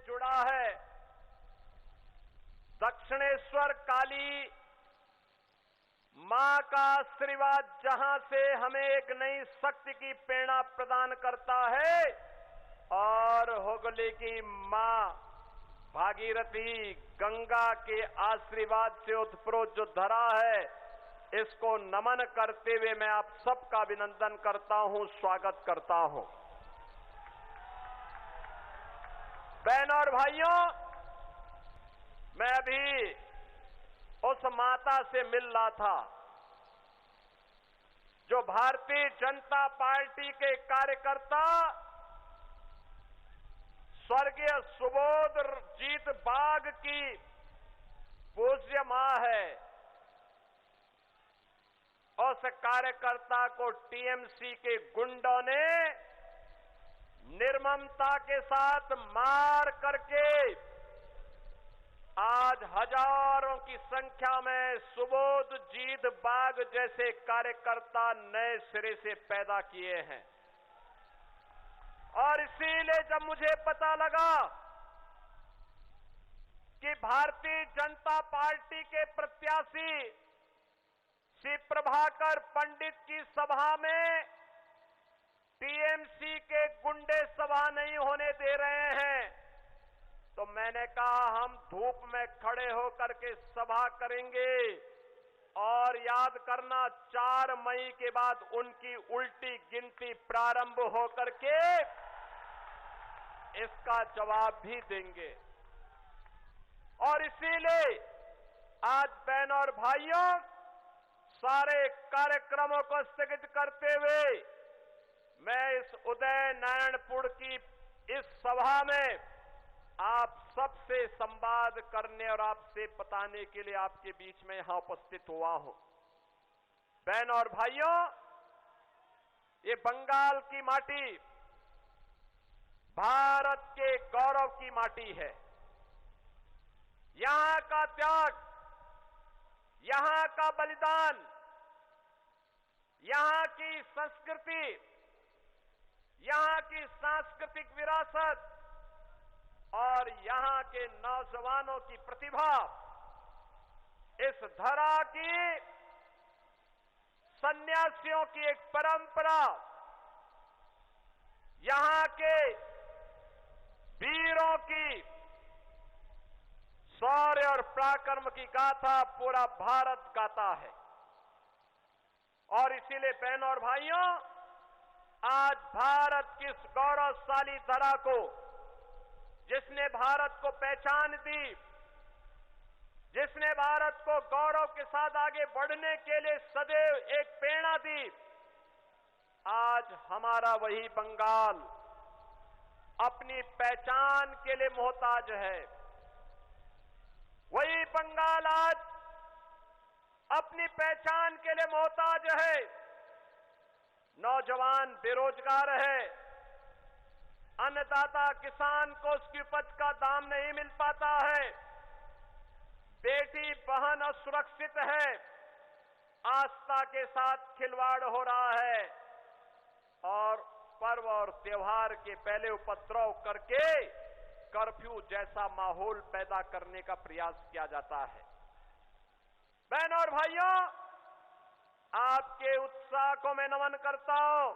जुड़ा है। दक्षिणेश्वर काली मां का आशीर्वाद जहां से हमें एक नई शक्ति की प्रेरणा प्रदान करता है, और हुगली की मां भागीरथी गंगा के आशीर्वाद से उत्प्रोत जो धरा है, इसको नमन करते हुए मैं आप सबका अभिनंदन करता हूं, स्वागत करता हूं। बहनों और भाइयों, मैं अभी उस माता से मिल रहा था जो भारतीय जनता पार्टी के कार्यकर्ता स्वर्गीय सुबोधजीत बाग की पूज्य मां है। उस कार्यकर्ता को टीएमसी के गुंडों ने निर्ममता के साथ मार करके आज हजारों की संख्या में सुबोधजीत बाग जैसे कार्यकर्ता नए सिरे से पैदा किए हैं। और इसीलिए जब मुझे पता लगा कि भारतीय जनता पार्टी के प्रत्याशी श्री प्रभाकर पंडित की सभा में टीएमसी के गुंडे सभा नहीं होने दे रहे हैं, तो मैंने कहा हम धूप में खड़े होकर के सभा करेंगे। और याद करना, 4 मई के बाद उनकी उल्टी गिनती प्रारंभ होकर के इसका जवाब भी देंगे। और इसीलिए आज बहनों और भाइयों, सारे कार्यक्रमों को स्थगित करते हुए मैं इस उदय नारायणपुर की इस सभा में आप सबसे संवाद करने और आपसे बताने के लिए आपके बीच में यहां उपस्थित हुआ हूं। बहनों और भाइयों, ये बंगाल की माटी भारत के गौरव की माटी है। यहां का त्याग, यहां का बलिदान, यहां की संस्कृति, यहां की सांस्कृतिक विरासत और यहां के नौजवानों की प्रतिभा, इस धरा की सन्यासियों की एक परंपरा, यहां के वीरों की शौर्य और पराक्रम की गाथा पूरा भारत गाता है। और इसीलिए बहनों और भाइयों, आज भारत की इस गौरवशाली धरा को, जिसने भारत को पहचान दी, जिसने भारत को गौरव के साथ आगे बढ़ने के लिए सदैव एक प्रेरणा दी, आज हमारा वही बंगाल अपनी पहचान के लिए मोहताज है। वही बंगाल आज अपनी पहचान के लिए मोहताज है। नौजवान बेरोजगार है, अन्नदाता किसान को उसकी उपज का दाम नहीं मिल पाता है, बेटी बहन असुरक्षित है, आस्था के साथ खिलवाड़ हो रहा है, और पर्व और त्योहार के पहले उपद्रव करके कर्फ्यू जैसा माहौल पैदा करने का प्रयास किया जाता है। बहनों और भाइयों, आपके उत्साह को मैं नमन करता हूं।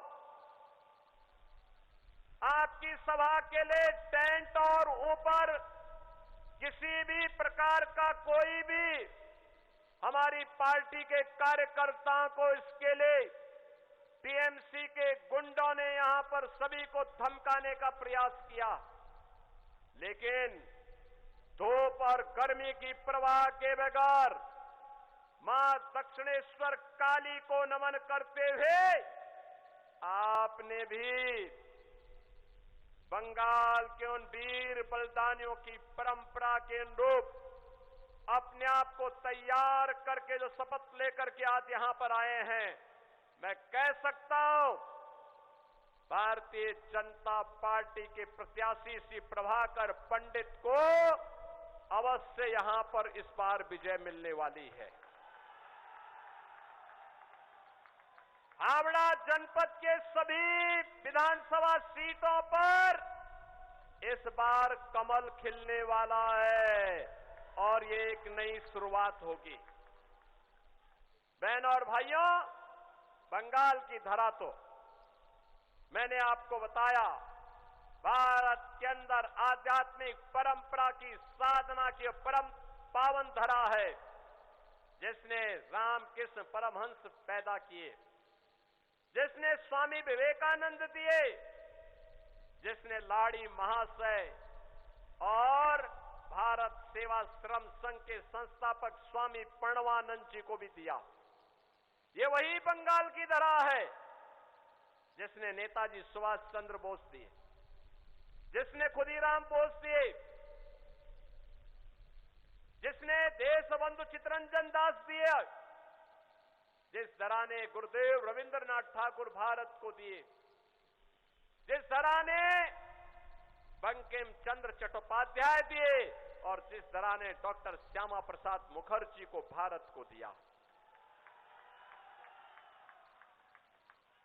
आपकी सभा के लिए टेंट और ऊपर किसी भी प्रकार का कोई भी हमारी पार्टी के कार्यकर्ताओं को इसके लिए टीएमसी के गुंडों ने यहां पर सभी को धमकाने का प्रयास किया, लेकिन धूप और गर्मी की परवाह के बगैर मां दक्षिणेश्वर काली को नमन करते हुए आपने भी बंगाल के उन वीर बलिदानियों की परंपरा के अनुरूप अपने आप को तैयार करके जो शपथ लेकर के आज यहां पर आए हैं, मैं कह सकता हूं भारतीय जनता पार्टी के प्रत्याशी श्री प्रभाकर पंडित को अवश्य यहां पर इस बार विजय मिलने वाली है। हावड़ा जनपद के सभी विधानसभा सीटों पर इस बार कमल खिलने वाला है और ये एक नई शुरुआत होगी। बहनों और भाइयों, बंगाल की धरा तो मैंने आपको बताया भारत के अंदर आध्यात्मिक परंपरा की साधना की परम पावन धरा है, जिसने रामकृष्ण परमहंस पैदा किए, जिसने स्वामी विवेकानंद दिए, जिसने लाड़ी महाशय और भारत सेवाश्रम संघ के संस्थापक स्वामी प्रणवानंद जी को भी दिया। ये वही बंगाल की धरा है जिसने नेताजी सुभाष चंद्र बोस दिए, जिसने खुदीराम बोस दिए, जिसने देशबंधु चित्तरंजन दास दिए, जिस धरा ने गुरुदेव रविंद्रनाथ ठाकुर भारत को दिए, जिस धरा ने बंकिम चंद्र चट्टोपाध्याय दिए और जिस धरा ने डॉक्टर श्यामा प्रसाद मुखर्जी को भारत को दिया।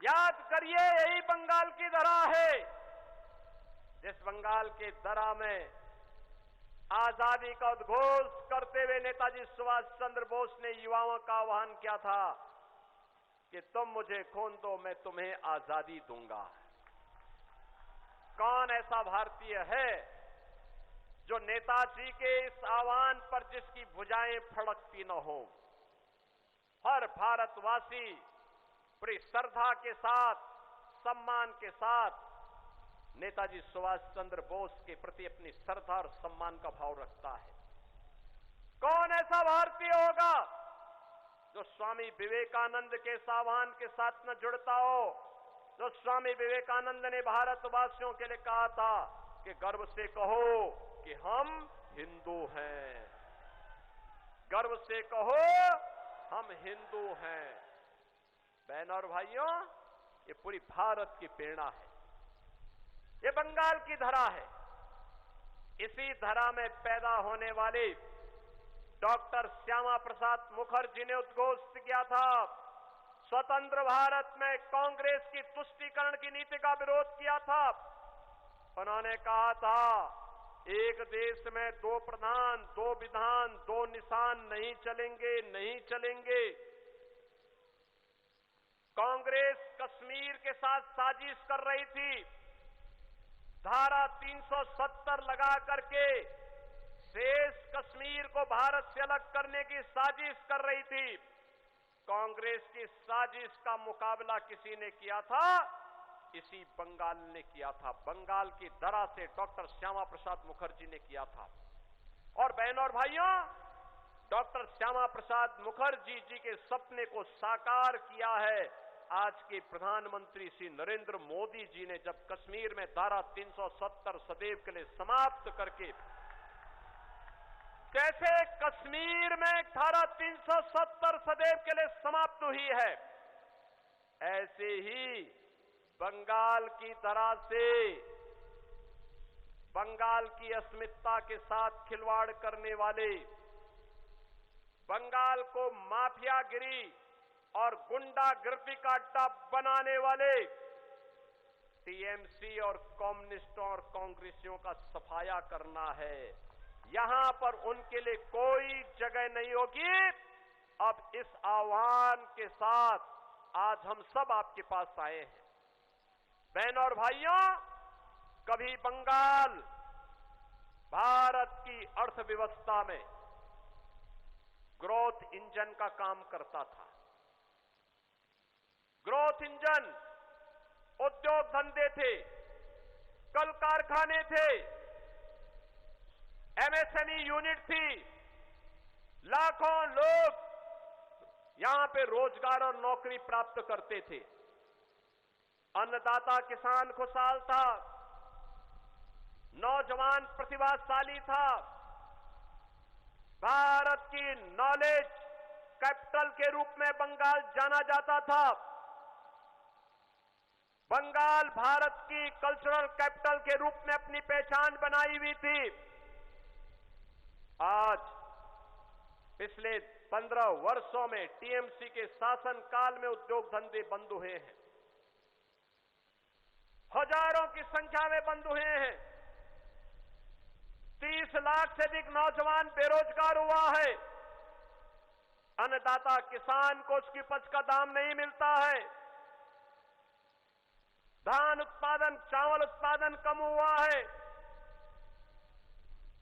याद करिए, यही बंगाल की धरा है जिस बंगाल के धरा में आजादी का उद्घोष करते हुए नेताजी सुभाष चंद्र बोस ने युवाओं का आह्वान किया था कि तुम मुझे खून दो, मैं तुम्हें आजादी दूंगा। कौन ऐसा भारतीय है जो नेताजी के इस आह्वान पर जिसकी भुजाएं फड़कती न हो? हर भारतवासी पूरी श्रद्धा के साथ, सम्मान के साथ नेताजी सुभाष चंद्र बोस के प्रति अपनी श्रद्धा और सम्मान का भाव रखता है। कौन ऐसा भारतीय होगा जो स्वामी विवेकानंद के इस आह्वान के साथ न जुड़ता हो? जो स्वामी विवेकानंद ने भारतवासियों के लिए कहा था कि गर्व से कहो कि हम हिंदू हैं, गर्व से कहो हम हिंदू हैं। बहनों और भाइयों, ये पूरी भारत की प्रेरणा है, ये बंगाल की धरा है। इसी धरा में पैदा होने वाले डॉक्टर श्यामा प्रसाद मुखर्जी ने उद्घोष किया था, स्वतंत्र भारत में कांग्रेस की तुष्टीकरण की नीति का विरोध किया था। उन्होंने कहा था, एक देश में दो प्रधान, दो विधान, दो निशान नहीं चलेंगे, नहीं चलेंगे। कांग्रेस कश्मीर के साथ साजिश कर रही थी, धारा 370 लगा करके शेष कश्मीर को भारत से अलग करने की साजिश कर रही थी। कांग्रेस की साजिश का मुकाबला किसी ने किया था? इसी बंगाल ने किया था। बंगाल की धरा से डॉक्टर श्यामा प्रसाद मुखर्जी ने किया था। और बहनों और भाइयों, डॉक्टर श्यामा प्रसाद मुखर्जी जी के सपने को साकार किया है आज के प्रधानमंत्री श्री नरेंद्र मोदी जी ने, जब कश्मीर में धारा 370 सदैव के लिए समाप्त करके, जैसे कश्मीर में धारा 370 सदैव के लिए समाप्त हुई है, ऐसे ही बंगाल की धरा से बंगाल की अस्मिता के साथ खिलवाड़ करने वाले, बंगाल को माफियागिरी और गुंडागर्दी का अड्डा बनाने वाले टीएमसी और कम्युनिस्टों और कांग्रेसियों का सफाया करना है। यहां पर उनके लिए कोई जगह नहीं होगी। अब इस आह्वान के साथ आज हम सब आपके पास आए हैं। बहनों और भाइयों, कभी बंगाल भारत की अर्थव्यवस्था में ग्रोथ इंजन का काम करता था। ग्रोथ इंजन, उद्योग धंधे थे, कल कारखाने थे, एमएसएमई यूनिट थी, लाखों लोग यहां पे रोजगार और नौकरी प्राप्त करते थे। अन्नदाता किसान खुशहाल था, नौजवान प्रतिभाशाली था, भारत की नॉलेज कैपिटल के रूप में बंगाल जाना जाता था। बंगाल भारत की कल्चरल कैपिटल के रूप में अपनी पहचान बनाई हुई थी। आज पिछले 15 वर्षों में टीएमसी के शासन काल में उद्योग धंधे बंद हुए हैं, हजारों की संख्या में बंद हुए हैं। लाख से अधिक नौजवान बेरोजगार हुआ है। अन्नदाता किसान को उसकी उपज का दाम नहीं मिलता है। धान उत्पादन, चावल उत्पादन कम हुआ है।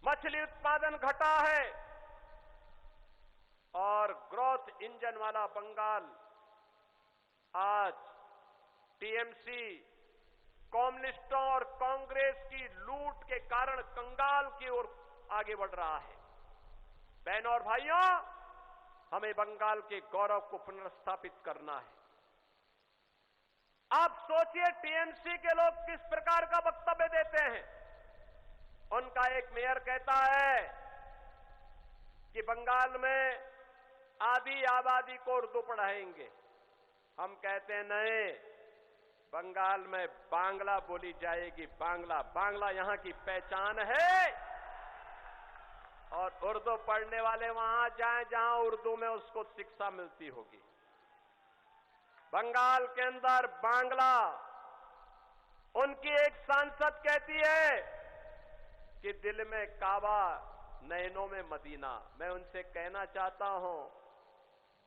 मछली उत्पादन घटा है। और ग्रोथ इंजन वाला बंगाल आज टीएमसी, कम्युनिस्टों और कांग्रेस की लूट के कारण कंगाल की ओर आगे बढ़ रहा है। बहनों और भाइयों, हमें बंगाल के गौरव को पुनर्स्थापित करना है। आप सोचिए टीएमसी के लोग किस प्रकार का वक्तव्य देते हैं। उनका एक मेयर कहता है कि बंगाल में आधी आबादी को उर्दू पढ़ाएंगे। हम कहते हैं नहीं, बंगाल में बांग्ला बोली जाएगी। बांग्ला यहां की पहचान है। और उर्दू पढ़ने वाले वहां जाएं जहां उर्दू में उसको शिक्षा मिलती होगी। बंगाल के अंदर बांग्ला, उनकी एक सांसद कहती है कि दिल में काबा, नैनों में मदीना। मैं उनसे कहना चाहता हूं,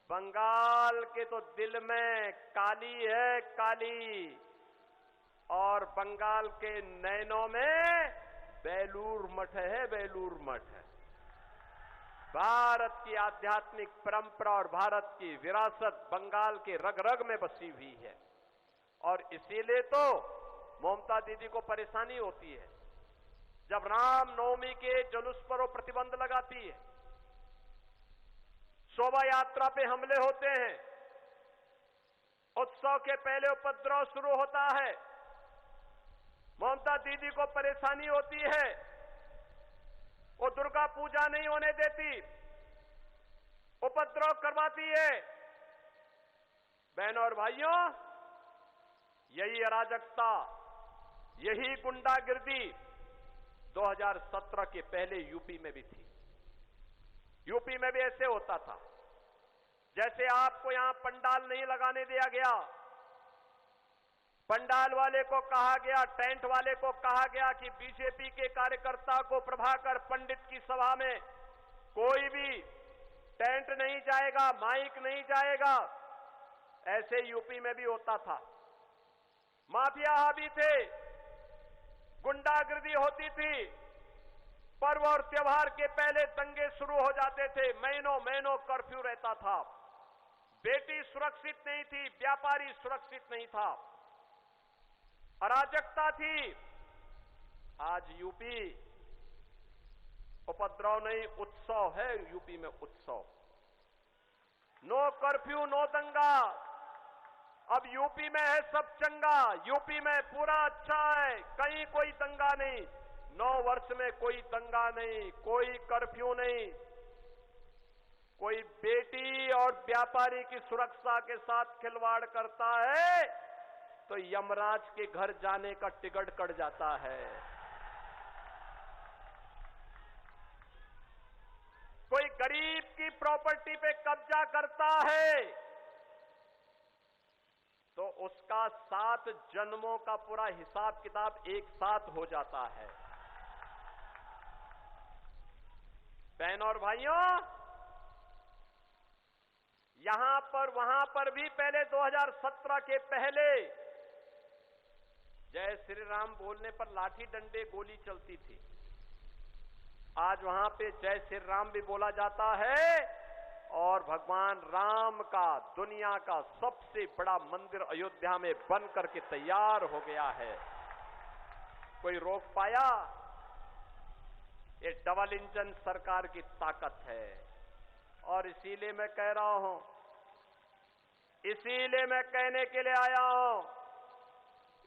बंगाल के तो दिल में काली है, काली, और बंगाल के नैनों में बेलूर मठ है, बेलूर मठ है। भारत की आध्यात्मिक परंपरा और भारत की विरासत बंगाल के रग रग में बसी हुई है। और इसीलिए तो ममता दीदी को परेशानी होती है जब रामनवमी के जुलूस पर वो प्रतिबंध लगाती है, शोभा यात्रा पे हमले होते हैं, उत्सव के पहले उपद्रव शुरू होता है। ममता दीदी को परेशानी होती है, वो दुर्गा पूजा नहीं होने देती, उपद्रव करवाती है। बहनों और भाइयों, यही अराजकता, यही गुंडागिर्दी 2017 के पहले यूपी में भी थी। यूपी में भी ऐसे होता था। जैसे आपको यहां पंडाल नहीं लगाने दिया गया, पंडाल वाले को कहा गया, टेंट वाले को कहा गया कि बीजेपी के कार्यकर्ता को प्रभाकर पंडित की सभा में कोई भी टेंट नहीं जाएगा, माइक नहीं जाएगा। ऐसे यूपी में भी होता था। माफिया हावी थे, गुंडागिर्दी होती थी। पर्व और त्योहार के पहले दंगे शुरू हो जाते थे। महीनों महीनों कर्फ्यू रहता था। बेटी सुरक्षित नहीं थी, व्यापारी सुरक्षित नहीं था, अराजकता थी। आज यूपी उपद्रव नहीं, उत्सव है। यूपी में उत्सव, नो कर्फ्यू, नो दंगा। अब यूपी में है सब चंगा, यूपी में पूरा अच्छा है, कहीं कोई दंगा नहीं। 9 वर्ष में कोई दंगा नहीं, कोई कर्फ्यू नहीं। कोई बेटी और व्यापारी की सुरक्षा के साथ खिलवाड़ करता है तो यमराज के घर जाने का टिकट कट जाता है। कोई गरीब की प्रॉपर्टी पे कब्जा करता है तो उसका 7 जन्मों का पूरा हिसाब किताब एक साथ हो जाता है। बहनों और भाइयों, यहां पर वहां पर भी पहले 2017 के पहले जय श्री राम बोलने पर लाठी डंडे गोली चलती थी। आज वहां पे जय श्री राम भी बोला जाता है और भगवान राम का दुनिया का सबसे बड़ा मंदिर अयोध्या में बन करके तैयार हो गया है। कोई रोक पाया? ये डबल इंजन सरकार की ताकत है। और इसीलिए मैं कह रहा हूं, इसीलिए मैं कहने के लिए आया हूं,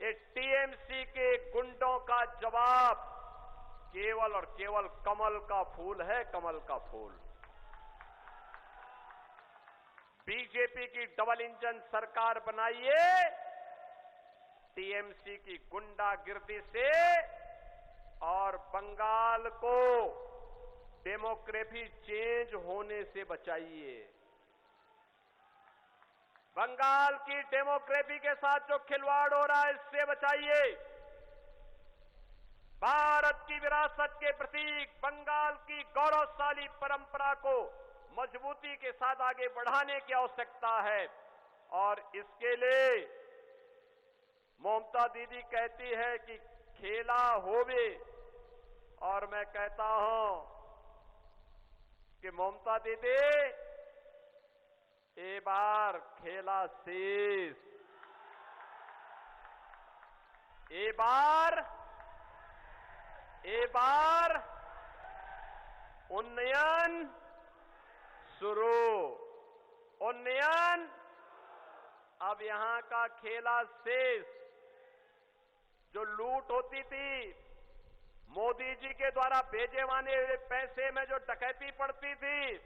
ये टीएमसी के गुंडों का जवाब केवल और केवल कमल का फूल है, कमल का फूल। बीजेपी की डबल इंजन सरकार बनाइए, टीएमसी की गुंडागिर्दी से, और बंगाल को डेमोक्रेसी चेंज होने से बचाइए। बंगाल की डेमोक्रेसी के साथ जो खिलवाड़ हो रहा है इससे बचाइए। भारत की विरासत के प्रतीक बंगाल गौरवशाली परंपरा को मजबूती के साथ आगे बढ़ाने की आवश्यकता है। और इसके लिए ममता दीदी कहती है कि खेला होवे, और मैं कहता हूं कि ममता दीदी ए बार खेला शेष, ए बार उन्नयन शुरू, उन्नयन। अब यहां का खेला शेष, जो लूट होती थी, मोदी जी के द्वारा भेजे हुए पैसे में जो डकैती पड़ती थी,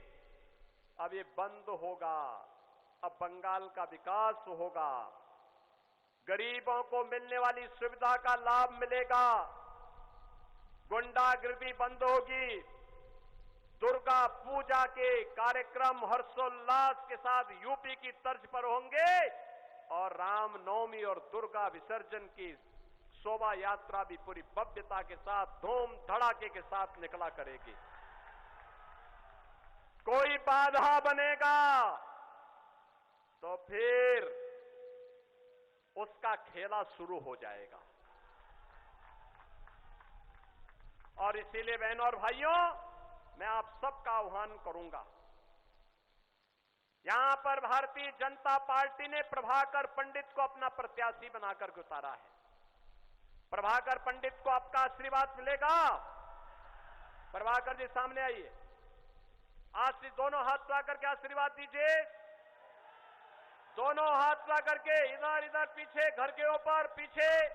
अब ये बंद होगा। अब बंगाल का विकास होगा, गरीबों को मिलने वाली सुविधा का लाभ मिलेगा, गुंडागिर्दी बंद होगी, दुर्गा पूजा के कार्यक्रम हर्षोल्लास के साथ यूपी की तर्ज पर होंगे, और रामनवमी और दुर्गा विसर्जन की शोभा यात्रा भी पूरी भव्यता के साथ धूम धड़ाके के साथ निकला करेगी। कोई बाधा बनेगा तो फिर उसका खेला शुरू हो जाएगा। और इसीलिए बहनों और भाइयों, मैं आप सबका आह्वान करूंगा, यहां पर भारतीय जनता पार्टी ने प्रभाकर पंडित को अपना प्रत्याशी बनाकर के उतारा है। प्रभाकर पंडित को आपका आशीर्वाद मिलेगा। प्रभाकर जी सामने आइए, आज से दोनों हाथ उठा करके आशीर्वाद दीजिए। दोनों हाथ उठा करके, इधर इधर पीछे, घर के ऊपर पीछे,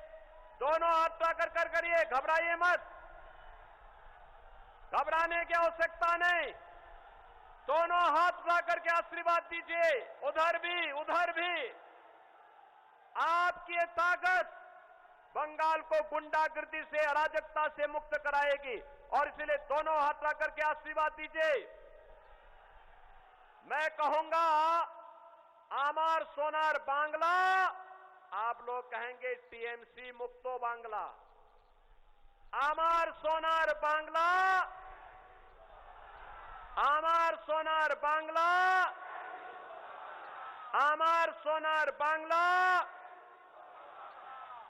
दोनों हाथ उठा कर करिए, घबराइए मत, घबराने की आवश्यकता नहीं। दोनों हाथ उठा करके आशीर्वाद दीजिए, उधर भी। आपकी ये ताकत बंगाल को गुंडागिर्दी से, अराजकता से मुक्त कराएगी, और इसलिए दोनों हाथ उठा करके आशीर्वाद दीजिए। मैं कहूंगा आमार सोनार बांग्ला, आप लोग कहेंगे टीएमसी मुक्तो बांग्ला। आमार सोनार बांग्ला, आमार सोनार बांग्ला, आमार सोनार बांग्ला।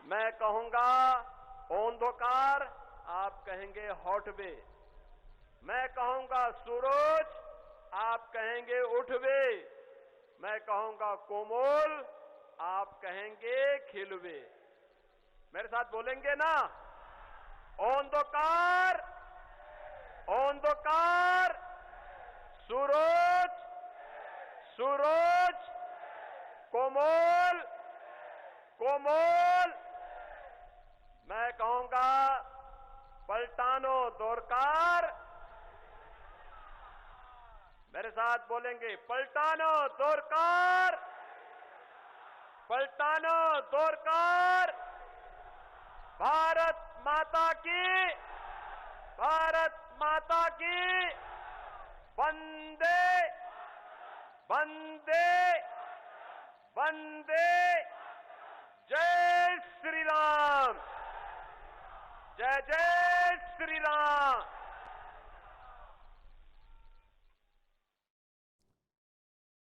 मैं कहूंगा अंधकार, आप कहेंगे हॉटवे। मैं कहूंगा सूरज, आप कहेंगे उठवे। मैं कहूंगा कोमल, आप कहेंगे खिलवे। मेरे साथ बोलेंगे ना? अंधकार, अंधकार, सूरज, सूरज, कोमल, कोमल। मैं कहूंगा पलटानो दोरकार। मेरे साथ बोलेंगे पलटानो दोरकार, पलटानो दोरकार। भारत माता की, भारत माता की। वंदे वंदे वंदे। जय श्री राम, जय जय श्री राम।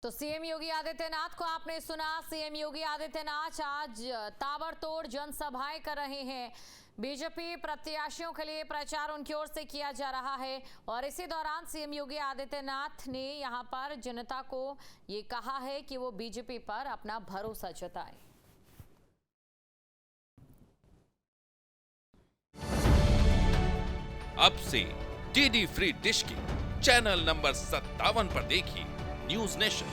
तो सीएम योगी आदित्यनाथ को आपने सुना। सीएम योगी आदित्यनाथ आज ताबड़तोड़ जनसभाएं कर रहे हैं। बीजेपी प्रत्याशियों के लिए प्रचार उनकी ओर से किया जा रहा है, और इसी दौरान सीएम योगी आदित्यनाथ ने यहां पर जनता को ये कहा है कि वो बीजेपी पर अपना भरोसा जताए। अब से डीडी फ्री डिश की चैनल नंबर 57 पर देखिए न्यूज नेशन।